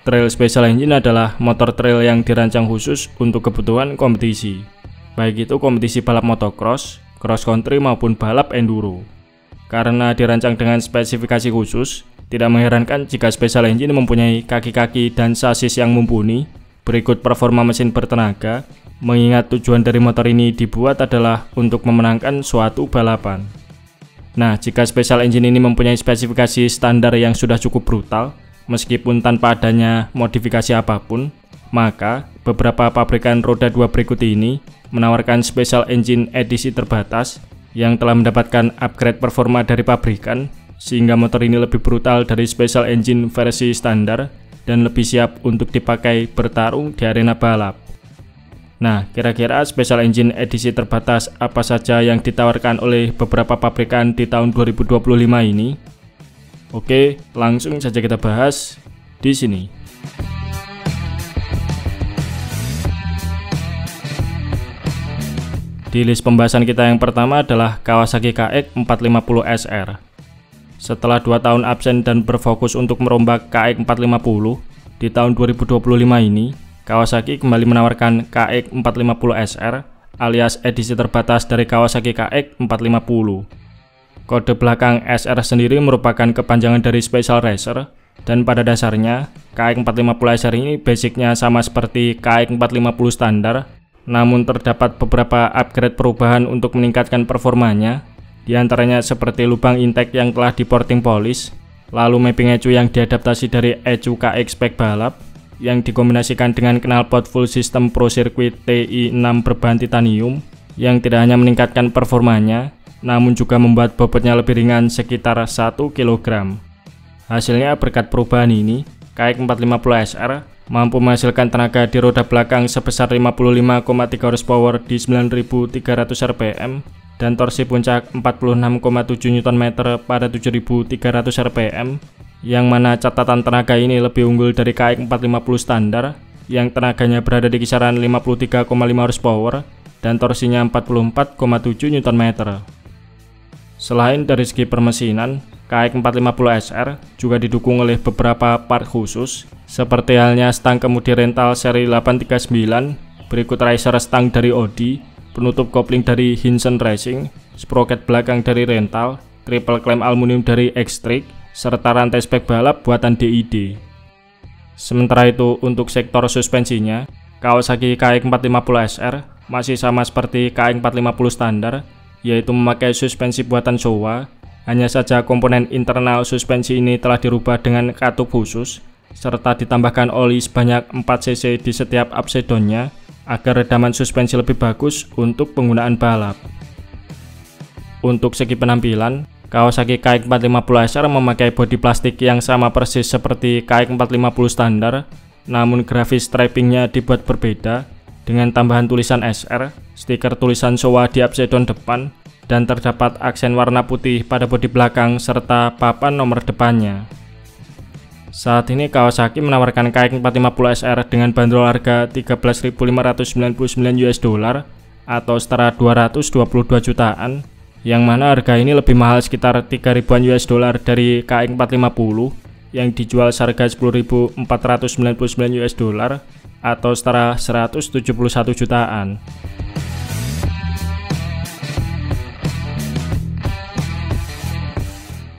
Trail Special Engine adalah motor trail yang dirancang khusus untuk kebutuhan kompetisi, baik itu kompetisi balap motocross, cross country maupun balap enduro. Karena dirancang dengan spesifikasi khusus, tidak mengherankan jika Special Engine mempunyai kaki-kaki dan sasis yang mumpuni. Berikut performa mesin bertenaga, mengingat tujuan dari motor ini dibuat adalah untuk memenangkan suatu balapan. Nah, jika Special Engine ini mempunyai spesifikasi standar yang sudah cukup brutal, meskipun tanpa adanya modifikasi apapun, maka beberapa pabrikan roda 2 berikut ini menawarkan Special Engine edisi terbatas yang telah mendapatkan upgrade performa dari pabrikan, sehingga motor ini lebih brutal dari Special Engine versi standar dan lebih siap untuk dipakai bertarung di arena balap. Nah, kira-kira Special Engine edisi terbatas apa saja yang ditawarkan oleh beberapa pabrikan di tahun 2025 ini? Oke, langsung saja kita bahas di sini. Di list pembahasan kita yang pertama adalah Kawasaki KX450 SR. Setelah 2 tahun absen dan berfokus untuk merombak KX450, di tahun 2025 ini, Kawasaki kembali menawarkan KX450 SR alias edisi terbatas dari Kawasaki KX450. Kode belakang SR sendiri merupakan kepanjangan dari Special Racer, dan pada dasarnya KX450 SR ini basicnya sama seperti KX450 standar, namun terdapat beberapa upgrade perubahan untuk meningkatkan performanya, diantaranya seperti lubang intake yang telah di-porting polish, lalu mapping ECU yang diadaptasi dari ECU KX spek balap, yang dikombinasikan dengan knalpot full system Pro Circuit TI6 berbahan titanium, yang tidak hanya meningkatkan performanya, namun juga membuat bobotnya lebih ringan sekitar 1 kg. Hasilnya berkat perubahan ini, KX450 SR mampu menghasilkan tenaga di roda belakang sebesar 55,3 horsepower di 9.300 rpm dan torsi puncak 46,7 Nm pada 7.300 rpm, yang mana catatan tenaga ini lebih unggul dari KX450 standar yang tenaganya berada di kisaran 53,5 horsepower dan torsinya 44,7 Nm. Selain dari segi permesinan, KX450 SR juga didukung oleh beberapa part khusus, seperti halnya stang kemudi rental seri 839, berikut riser stang dari Audi, penutup kopling dari Hinson Racing, sprocket belakang dari rental, triple clamp aluminium dari X-Trick, serta rantai spek balap buatan DID. Sementara itu, untuk sektor suspensinya, Kawasaki KX450 SR masih sama seperti KX450 standar, yaitu memakai suspensi buatan Showa. Hanya saja komponen internal suspensi ini telah dirubah dengan katup khusus, serta ditambahkan oli sebanyak 4 cc di setiap upside-downnya agar redaman suspensi lebih bagus untuk penggunaan balap. Untuk segi penampilan, Kawasaki KX450 SR memakai bodi plastik yang sama persis seperti KX450 standar, namun grafis stripingnya dibuat berbeda dengan tambahan tulisan SR, stiker tulisan Showa di upside-down depan, dan terdapat aksen warna putih pada bodi belakang serta papan nomor depannya. Saat ini Kawasaki menawarkan KX450 SR dengan bandrol harga $13.599 atau setara 222 jutaan, yang mana harga ini lebih mahal sekitar 3.000-an $, dari KX450 yang dijual seharga $10.499 atau setara 171 jutaan.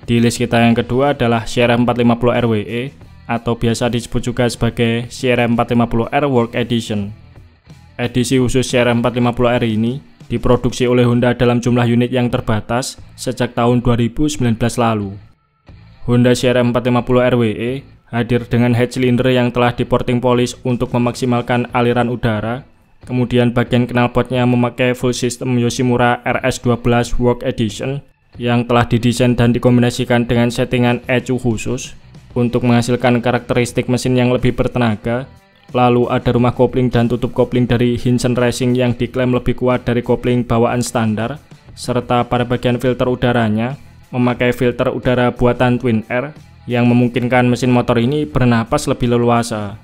Di list kita yang kedua adalah CRF450 RWE atau biasa disebut juga sebagai CRF450R Work Edition. Edisi khusus CRF450R ini diproduksi oleh Honda dalam jumlah unit yang terbatas sejak tahun 2019 lalu. Honda CRF450 RWE hadir dengan head cylinder yang telah di-porting polish untuk memaksimalkan aliran udara. Kemudian bagian knalpotnya memakai full system Yoshimura RS12 Work Edition yang telah didesain dan dikombinasikan dengan settingan ECU khusus untuk menghasilkan karakteristik mesin yang lebih bertenaga. Lalu ada rumah kopling dan tutup kopling dari Hinson Racing yang diklaim lebih kuat dari kopling bawaan standar, serta pada bagian filter udaranya memakai filter udara buatan Twin Air yang memungkinkan mesin motor ini bernapas lebih leluasa.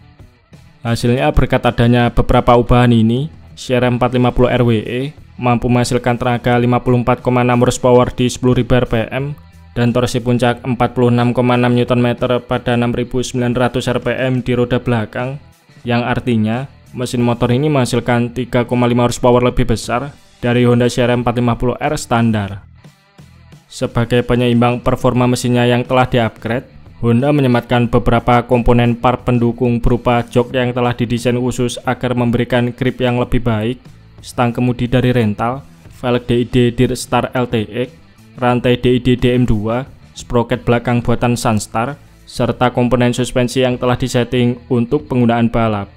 Hasilnya berkat adanya beberapa ubahan ini, CRF450 RWE mampu menghasilkan tenaga 54,6 horsepower di 10.000 rpm dan torsi puncak 46,6 Nm pada 6.900 rpm di roda belakang, yang artinya mesin motor ini menghasilkan 3,5 horsepower lebih besar dari Honda CRF 450R standar. Sebagai penyeimbang performa mesinnya yang telah di-upgrade, Honda menyematkan beberapa komponen part pendukung berupa jok yang telah didesain khusus agar memberikan grip yang lebih baik, stang kemudi dari rental, velg DID Deer Star LTX, rantai DID DM2, sprocket belakang buatan Sunstar, serta komponen suspensi yang telah disetting untuk penggunaan balap.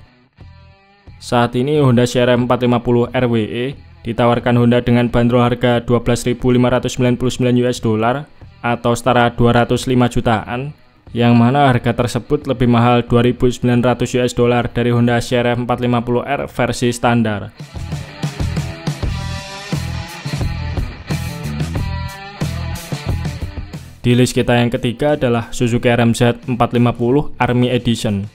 Saat ini Honda CRF 450 RWE ditawarkan Honda dengan bandrol harga $12.599 atau setara 205 jutaan, yang mana harga tersebut lebih mahal $2.900 dari Honda CRF 450R versi standar. Di list kita yang ketiga adalah Suzuki RMZ 450 Army Edition.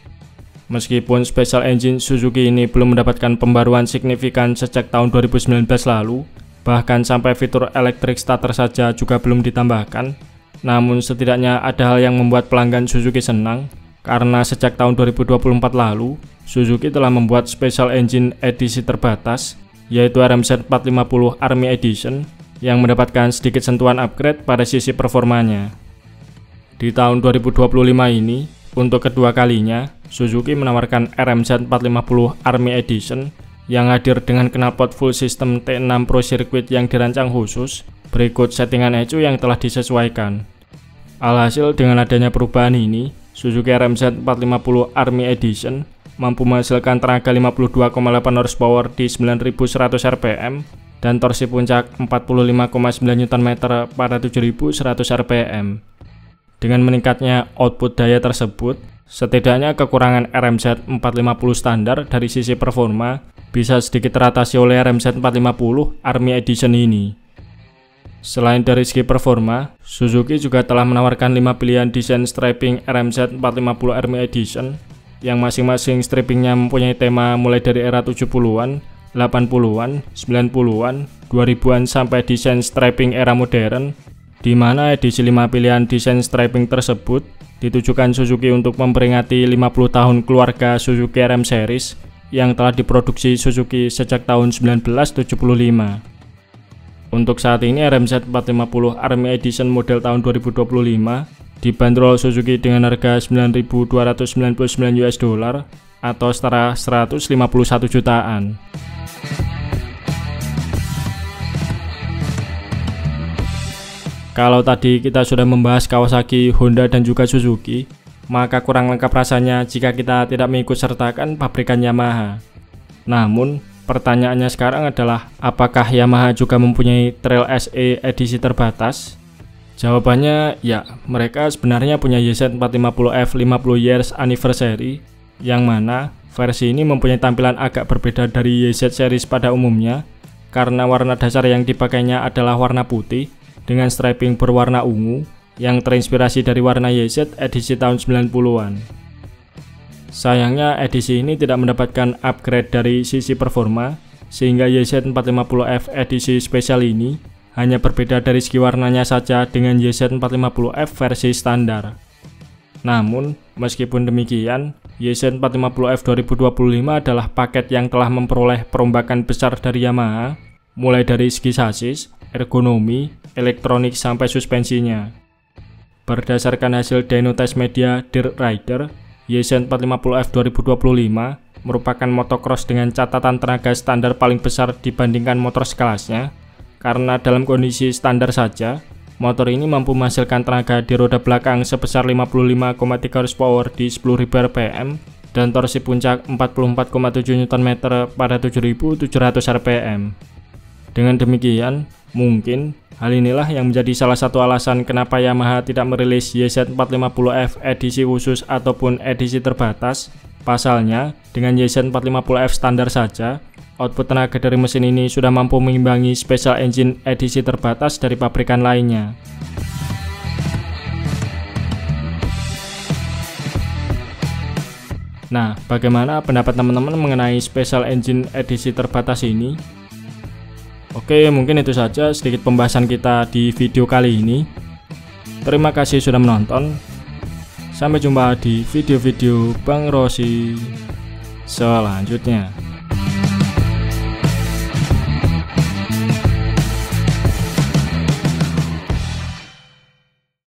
Meskipun special engine Suzuki ini belum mendapatkan pembaruan signifikan sejak tahun 2019 lalu, bahkan sampai fitur electric starter saja juga belum ditambahkan, namun setidaknya ada hal yang membuat pelanggan Suzuki senang, karena sejak tahun 2024 lalu, Suzuki telah membuat special engine edisi terbatas, yaitu RMZ 450 Army Edition, yang mendapatkan sedikit sentuhan upgrade pada sisi performanya. Di tahun 2025 ini, untuk kedua kalinya, Suzuki menawarkan RMZ 450 Army Edition yang hadir dengan knalpot full system T6 Pro Circuit yang dirancang khusus, berikut settingan ECU yang telah disesuaikan. Alhasil dengan adanya perubahan ini, Suzuki RMZ 450 Army Edition mampu menghasilkan tenaga 52,8 horsepower di 9.100 rpm dan torsi puncak 45,9 Nm pada 7.100 rpm. Dengan meningkatnya output daya tersebut, setidaknya kekurangan RMZ 450 standar dari sisi performa bisa sedikit teratasi oleh RMZ 450 Army Edition ini. Selain dari segi performa, Suzuki juga telah menawarkan 5 pilihan desain striping RMZ 450 Army Edition, yang masing-masing stripingnya mempunyai tema mulai dari era 70-an, 80-an, 90-an, 2000-an sampai desain striping era modern, di mana edisi 5 pilihan desain striping tersebut ditujukan Suzuki untuk memperingati 50 tahun keluarga Suzuki RM Series yang telah diproduksi Suzuki sejak tahun 1975. Untuk saat ini RMZ 450 Army Edition model tahun 2025 dibanderol Suzuki dengan harga $9.299 atau setara 151 jutaan. Kalau tadi kita sudah membahas Kawasaki, Honda, dan juga Suzuki, maka kurang lengkap rasanya jika kita tidak mengikut sertakan pabrikan Yamaha. Namun, pertanyaannya sekarang adalah, apakah Yamaha juga mempunyai Trail SE edisi terbatas? Jawabannya, ya, mereka sebenarnya punya YZ450F 50 Years Anniversary, yang mana versi ini mempunyai tampilan agak berbeda dari YZ series pada umumnya, karena warna dasar yang dipakainya adalah warna putih, dengan striping berwarna ungu yang terinspirasi dari warna YZ edisi tahun 90-an. Sayangnya edisi ini tidak mendapatkan upgrade dari sisi performa, sehingga YZ450F edisi spesial ini hanya berbeda dari segi warnanya saja dengan YZ450F versi standar. Namun, meskipun demikian, YZ450F 2025 adalah paket yang telah memperoleh perombakan besar dari Yamaha, mulai dari segi sasis, ergonomi, elektronik sampai suspensinya. Berdasarkan hasil dyno test media Dirt Rider, YZ450F 2025 merupakan motocross dengan catatan tenaga standar paling besar dibandingkan motor sekelasnya, karena dalam kondisi standar saja, motor ini mampu menghasilkan tenaga di roda belakang sebesar 55,3 horsepower di 10.000 rpm dan torsi puncak 44,7 Nm pada 7.700 rpm. Dengan demikian, mungkin hal inilah yang menjadi salah satu alasan kenapa Yamaha tidak merilis YZ450F edisi khusus ataupun edisi terbatas. Pasalnya, dengan YZ450F standar saja, output tenaga dari mesin ini sudah mampu mengimbangi special engine edisi terbatas dari pabrikan lainnya. Nah, bagaimana pendapat teman-teman mengenai special engine edisi terbatas ini? Oke, mungkin itu saja sedikit pembahasan kita di video kali ini. Terima kasih sudah menonton. Sampai jumpa di video-video Bang Rossi selanjutnya.